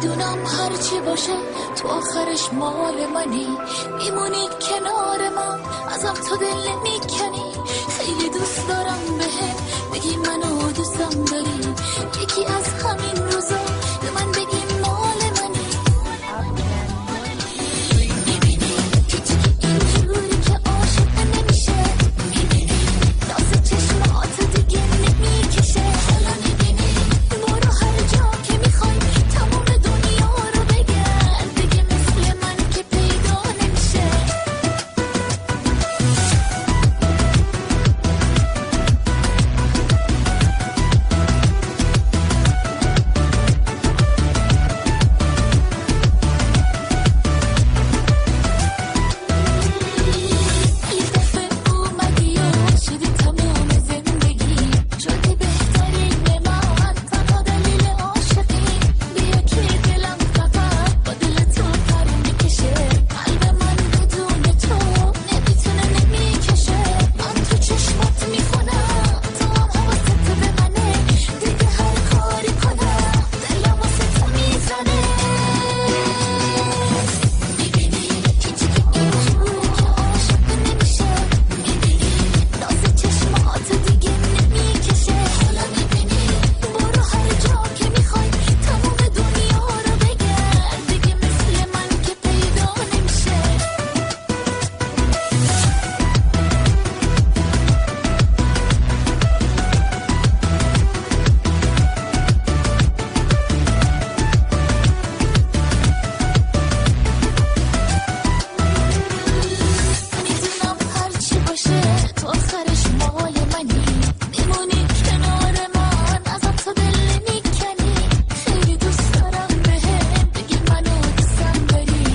میدونم هرچی باشه تو آخرش مال منی، میمونی کنار من ازم تو دل نمیکنی. خیلی دوست دارم بهم بگی منو دوستم داری، یکی از همین روزا به من بگی مال منی. میبینی پیچیکی اینجوری که عاشق نمیشه، میبینی ناز چشمات دیگه نمیکشه. حالا میبینی برو هر جا که میخوای تمام دنیا رو بگرد، دیگه مثل من که پیدا نمیشه. یه دفعه اومدی و شدی تمام زندگی، شدی بهترین من، تنها دلیل عاشقی. بیا که دلم فقط با دل تو پر میکشه، قلب من بدون تو نمیتونه نمیکشه. من تو چشمات میخونم تو هم حواست به منه، دیگه هر کاری کنم دلم واسه تو میزنه. میبینی پیچیکی اینجوری که عاشق نمیشه، میبینی ناز چشمات دیگه نمیکشه. حالا میبینی برو هر جا که میخوای تمام دنیا رو بگرد، دیگه مثل من که پیدا نمیشه. میدونم هرچی باشه تو آخرش مال منی، میمونی کنار من ازم تو دل نمیکنی. خیلی دوست دارم بهم بگی منو دوستم داری،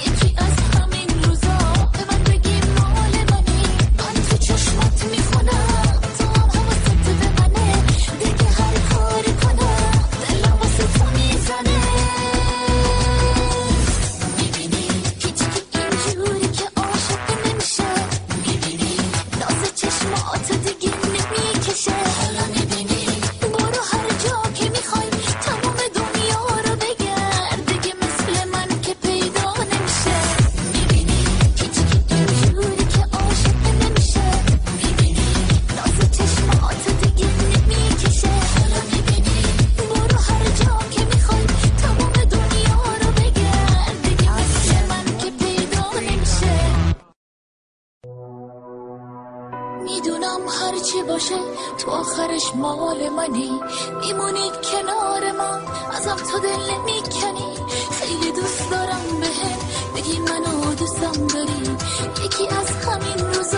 یکی از همین روزا به من بگی مال منی. من تو چشمات میخونم تو هم حواست به منه، دیگه هر کاری کنم دلم واسه تو میزنه. میبینی پیچیکی اینجوری که عاشق نمیشه، میبینی ناز چشمات دیگه نمیکشه. حالا میبینی برو هر جا که میخوای تمام دنیا رو بگرد، دیگه مثل من که پیدا نمیشه. میبینی پیچیکی اینجوری که عاشق نمیشه، میبینی ناز چشمات دیگه نمیکشه. حالا میبینی برو هر جا که میخوای تمام دنیا رو بگرد، دیگه مثل من که پیدا نمیشه. میدونم هرچی باشه تو آخرش مال منی، میمونی کنار من ازم تو دل نمیکنی. خیلی دوست دارم بهم بگی منو دوستم داری، یکی از همین روزا